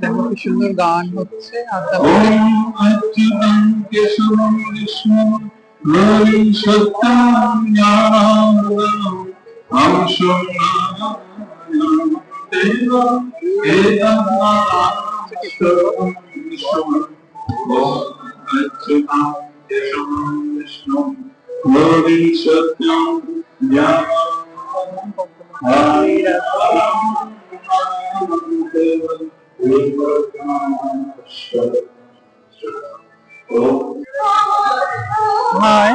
দেখো কি সুন্দর গান হচ্ছে হাই,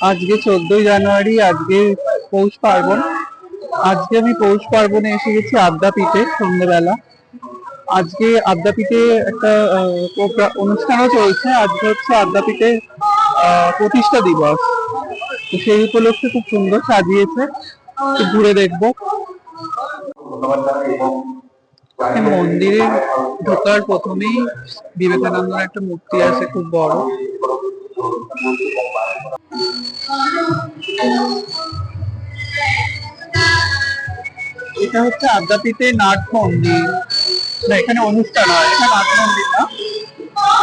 আজকে 14ই জানুয়ারি, আজকে পৌষ পার্বণ। আজকে আমি পৌষ পার্বণে এসে গেছি আদ্যাপীঠে সন্ধ্যেবেলা। আজকে আদ্যাপীঠে একটা অনুষ্ঠানও চলছে। আজকে হচ্ছে আদ্যাপীঠে প্রতিষ্ঠা দিবস, তো সেই উপলক্ষে খুব সুন্দর সাজিয়েছে, ঘুরে দেখবো। মন্দিরে ঢোকার প্রথমেই বিবেকানন্দের একটা মূর্তি আছে, খুব বড়। এটা হচ্ছে আদ্যাপীঠে নাট মন্দির। না, এখানে অনুষ্ঠান হয়, এটা নাট মন্দির না,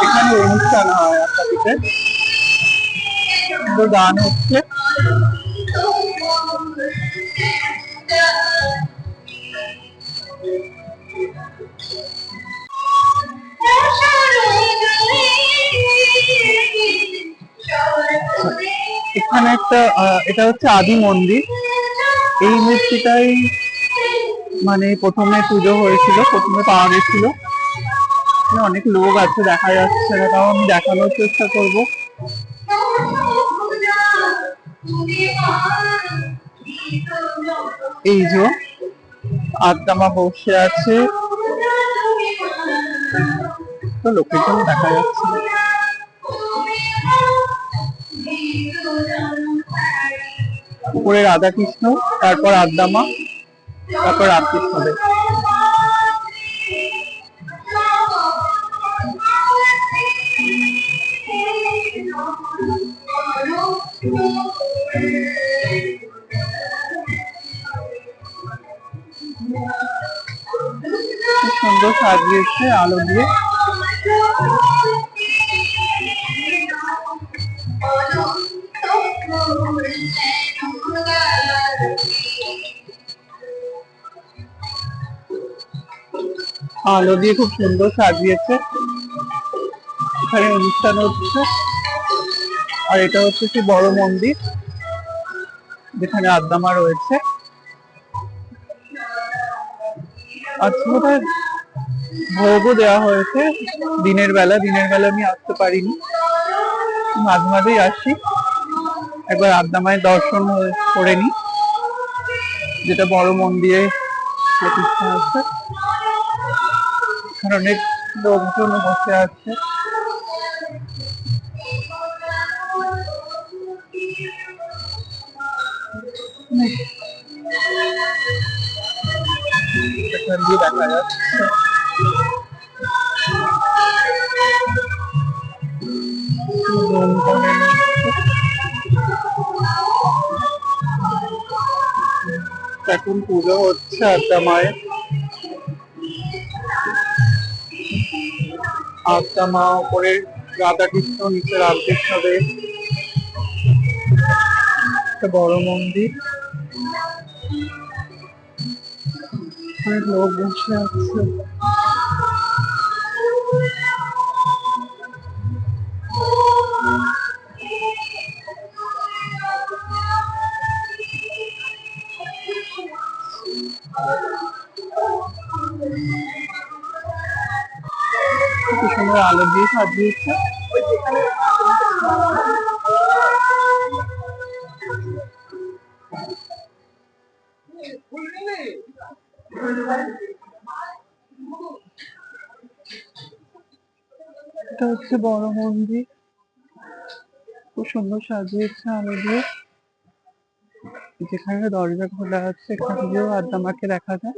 এখানে অনুষ্ঠান হয় আদ্যাপীঠে। সুন্দর গান হচ্ছে। এখানে একটা এটা হচ্ছে আদি মন্দির। এই মূর্তিটাই মানে প্রথমে পুজো হয়েছিল, প্রথমে পাওয়া গেছিল। অনেক লোক আছে, দেখা যাচ্ছে না, তাও আমি দেখানোর চেষ্টা করব। এই যে আদ্দামা বসে আছে, তো লোকেশন দেখা যাচ্ছে। উপরে রাধাকৃষ্ণ, তারপর আদ্দামা, তারপর রামকৃষ্ণদেব। সুন্দর সাজিয়েছে আলো দিয়ে। আলো দিয়ে খুব সুন্দর সাজিয়েছে। এখানে অনুষ্ঠান হচ্ছে। আর এটা হচ্ছে কি বড় মন্দির যেখানে আদ্দামা রয়েছে। আজকে বোধহয় ভোগও দেওয়া হয়েছে দিনের বেলা। আমি আসতে পারিনি, মাঝে মাঝেই আসি। একবার আদ্দামায় দর্শন করে নি, যেটা বড় মন্দিরে প্রতিষ্ঠা আছে। এখানে অনেক লোকজন বসে আছে। দেখা যাচ্ছে এখন পুজো হচ্ছে আদ্দামায়। আদ্দামা, উপরে রাধাকৃষ্ণ, নিচে রামকৃষ্ণদেব। একটা বড় মন্দির, অনেক লোক বসে আছে। খুব সুন্দর আলো দিয়ে সাজিয়েছে। এটা হচ্ছে বড় মন্দির, খুব সুন্দর সাজিয়েছে আলো দিয়ে। যেখানে দরজা খোলা আছে, এখান দিয়েও আদ্দামাকে দেখা যায়।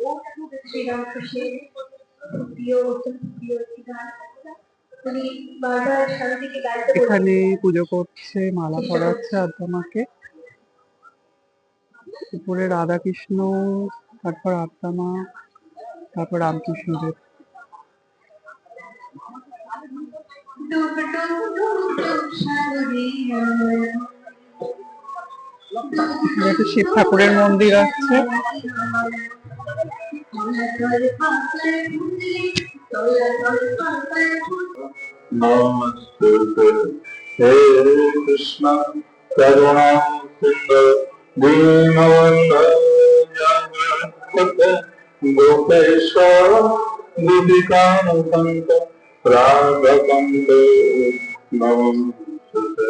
এখানে পুজো করছে, মালা পরাচ্ছে আদ্যা মাকে। উপরে রাধা কৃষ্ণ, তারপর আদ্যা মা, তারপর রামকৃষ্ণদেব। এখানে একটা শিব ঠাকুরের মন্দির আছে। নমস্তুতে হে কৃষ্ণ করুণা সিন্ধু দীনবন্ধু জগৎপতে গোপেশ্বর গোপিকাকান্ত রাধাকান্ত নমস্তুতে।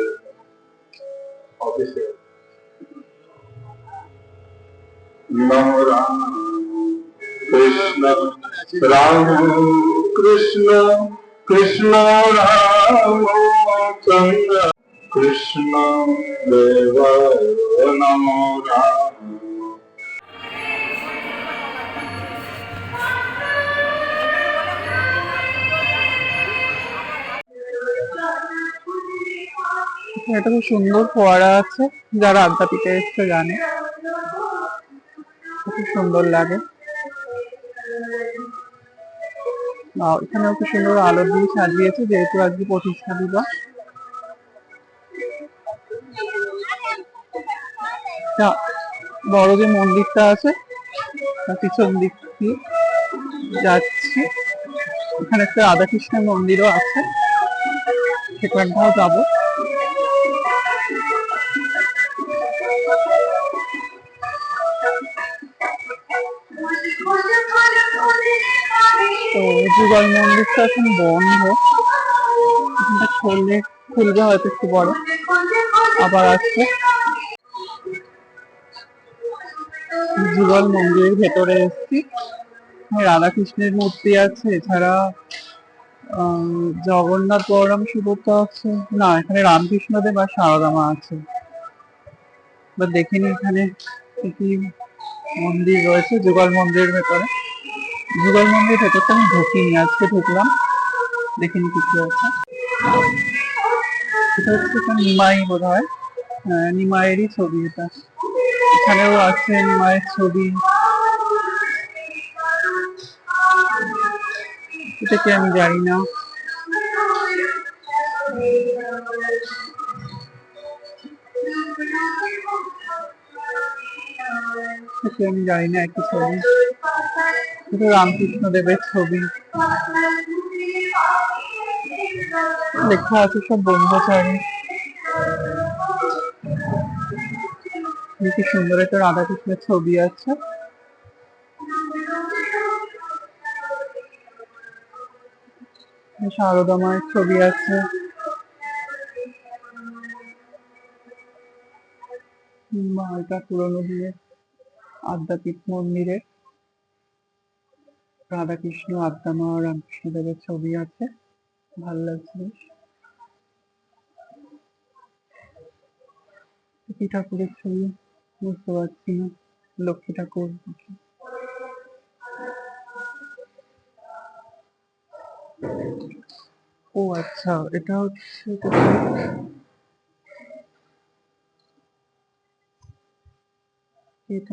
অফিসে নম রাম কৃষ্ণ রাম কৃষ্ণ কৃষ্ণ রাম চন্দ্র কৃষ্ণ দেব নম রাম। একটা খুব সুন্দর ফোয়ারা আছে, যারা আদ্যাপীঠে এসছে জানে, খুব সুন্দর লাগে। এখানেও খুব সুন্দর আলো দিয়ে সাজিয়েছে, যেহেতু আজকে প্রতিষ্ঠা দিবস। বড় যে মন্দিরটা আছে তার পিছন দিক দিয়ে যাচ্ছি, এখানে একটা রাধাকৃষ্ণের মন্দিরও আছে, সেখানটাও যাবো। তো যুগল মন্দিরটা এখন বন্ধ, এখানটা খুলবে হয়তো একটু বড়, আবার আসছে। যুগল মন্দিরের ভেতরে এসছি, রাধাকৃষ্ণের মূর্তি আছে, এছাড়া জগন্নাথ বলরাম সুভদ্রা আছে, না এখানে রামকৃষ্ণদেব আর সারদা মা আছে। এবার দেখিনি এখানে কি মন্দির রয়েছে যুগল মন্দিরের ভেতরে। যুগল মন্দির ভেতরটা আমি ঢুকিনি, আজকে ঢুকলাম, দেখিনি কিছু আছে। এটা হচ্ছে একটা নিমাই বোধ হয়, নিমাইয়েরই ছবি এটা। এখানেও আছে নিমাইয়ের ছবি, এটা কি আমি জানি না। আমি জানি না একই ছবি, এটা রামকৃষ্ণ দেবের ছবি, লেখা আছে সব ব্রহ্মচারী। কি সুন্দর একটা রাধাকৃষ্ণের ছবি আছে। সারদা মায়ের ছবি আছে, এটা পুরোনো দিনের আদ্যাপীঠ মন্দিরে রাধাকৃষ্ণ, আদ্যা মা, রামকৃষ্ণ দেবের ছবি আছে, ভালো লাগছে। কি ঠাকুরের ছবি বুঝতে পারছি না, লক্ষ্মী ঠাকুর। ও আচ্ছা, এটা হচ্ছে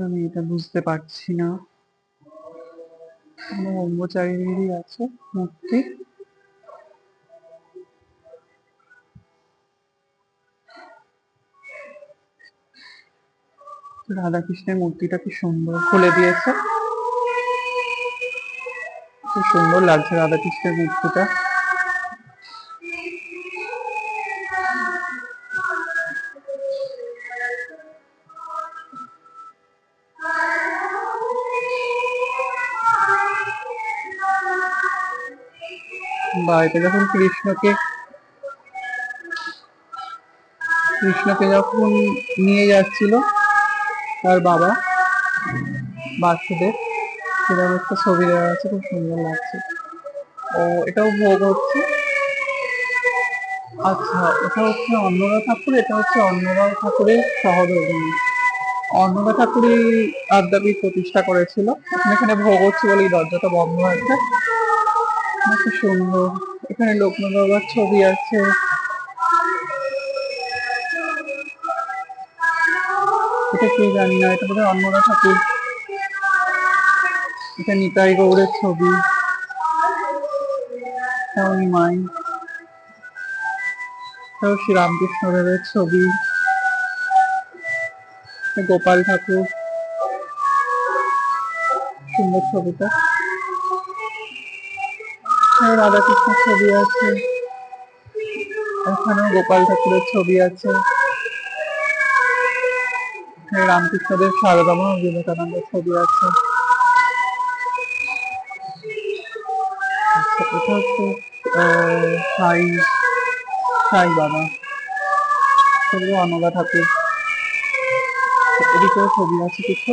আমি এটা বুঝতে পারছি না। ব্রহ্মচারীরই আছে মূর্তি। রাধাকৃষ্ণের মূর্তিটা কি সুন্দর খুলে দিয়েছে, খুব সুন্দর লাগছে রাধাকৃষ্ণের মূর্তিটা। বা এটা যখন কৃষ্ণকে যখন নিয়ে যাচ্ছিল তার বাবা বাসুদেব, সেরকম একটা ছবি দেওয়া আছে, খুব সুন্দর লাগছে। ও এটাও ভোগ হচ্ছে। আচ্ছা, এটা হচ্ছে অন্নদা ঠাকুর, এটা হচ্ছে অন্নদা ঠাকুরের সহধর্মিণী। অন্নদা ঠাকুরই আদ্যাপীঠ প্রতিষ্ঠা করেছিল। এখানে ভোগ হচ্ছে বলে এই দরজাটা বন্ধ আছে। কত সুন্দর। এখানে লোকনাথ বাবার ছবি আছে। এটা কে জানি না, এটা বোধহয় অন্নদা ঠাকুর। এটা নিতাই গৌড়ের ছবি, শ্যামলী মাই, এটাও শ্রীরামকৃষ্ণদেবের ছবি, গোপাল ঠাকুর, সুন্দর ছবিটা। রাধাকৃষ্ণের ছবি আছে, এখানেও গোপাল ঠাকুরের ছবি আছে, রামকৃষ্ণদেব, সারদামা, বিবেকানন্দের ছবি আছে। এটা হচ্ছে সাই সাই বাবা, ছবি অন্নদা ঠাকুর। এদিকেও ছবি আছে কিছু,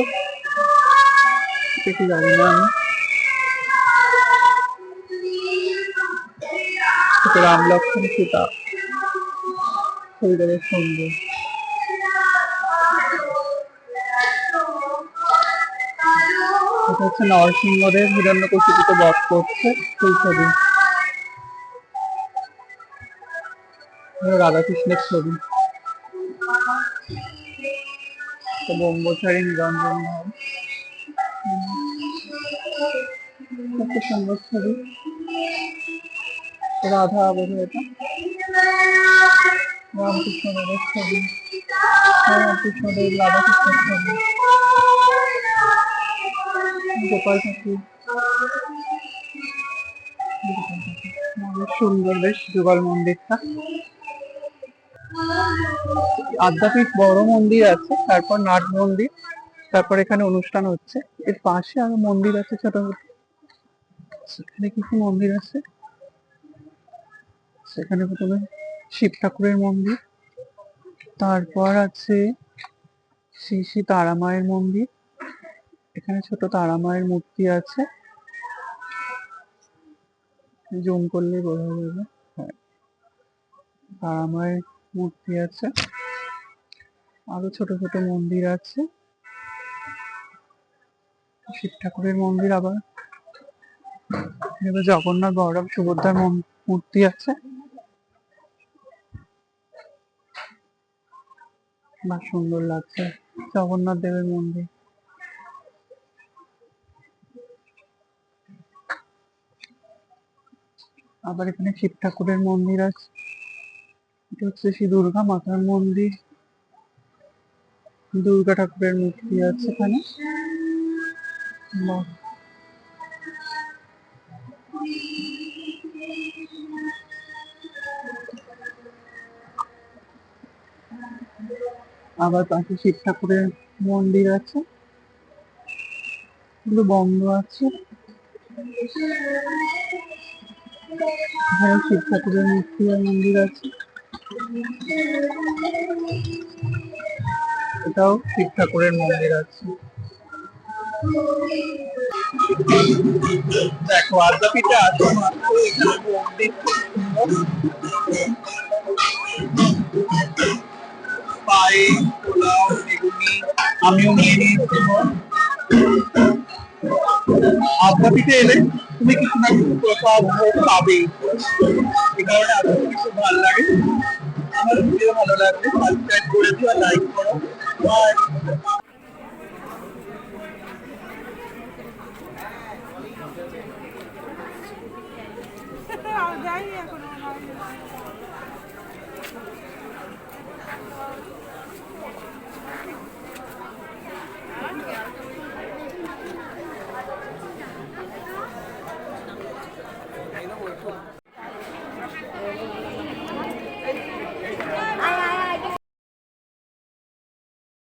কিছু জানি না আমি। রাম লক্ষ্মণ সীতা, ছবিটা বেশ সুন্দর। এটা হচ্ছে নরসিংহদেব হিরণ্যকশিপুকে বধ করছে সেই ছবি। রাধাকৃষ্ণের ছবি, ব্রহ্মচারী নিরঞ্জন ভাই, কত সুন্দর ছবি। রাধা বোধ, এটা রামকৃষ্ণদেবের ছবি, রামকৃষ্ণদেব, রাধাকৃষ্ণের ছবি, গোপাল ঠাকুর। সুন্দর বেশ যুগল মন্দিরটা। আদ্যাপীঠ বড় মন্দির আছে, তারপর নাট মন্দির, তারপর এখানে অনুষ্ঠান হচ্ছে। এর পাশে আরো মন্দির আছে ছোট ছোট। সেখানে কিছু মন্দির আছে, সেখানে প্রথমে শিব ঠাকুরের মন্দির, তারপর আছে শ্রী শ্রী তারা মায়ের মন্দির। এখানে ছোট তারা মায়ের মূর্তি আছে, জুম করলে বোঝা যাবে। হ্যাঁ, তারা মায়ের মূর্তি আছে, আরো ছোট ছোট মন্দির আছে, শিব ঠাকুরের মন্দির, আবার এবার জগন্নাথ, বলরাম, সুভদ্রার মূর্তি আছে। বা সুন্দর লাগছে জগন্নাথ দেবের মন্দির। আবার এখানে শিব ঠাকুরের মন্দির আছে। এটা হচ্ছে শ্রী দুর্গা মাতার মন্দির, দুর্গা ঠাকুরের মূর্তি আছে এখানে। আবার পাশে শিব ঠাকুরের মন্দির আছে, এগুলো বন্ধ আছে। এখানে শিব ঠাকুরের মূর্তি আর মন্দির আছে, এটাও শিব ঠাকুরের মন্দির আছে। দেখো আদ্যাপীঠে আসো মাত্র, এখানে মন্দির পায়ে পোলাও, বেগুনি আমিও নিয়ে নিয়েছি। আদ্যাপীঠে এলে তুমি কিছু না কিছু প্রসাদ পাবেই, এই কারণে আদ্যাপীঠ খুব ভালো লাগে। আমার ভিডিও ভালো লাগলে সাবস্ক্রাইব করে দিও, লাইক করো। বাই। যাইনি এখনো। I know we're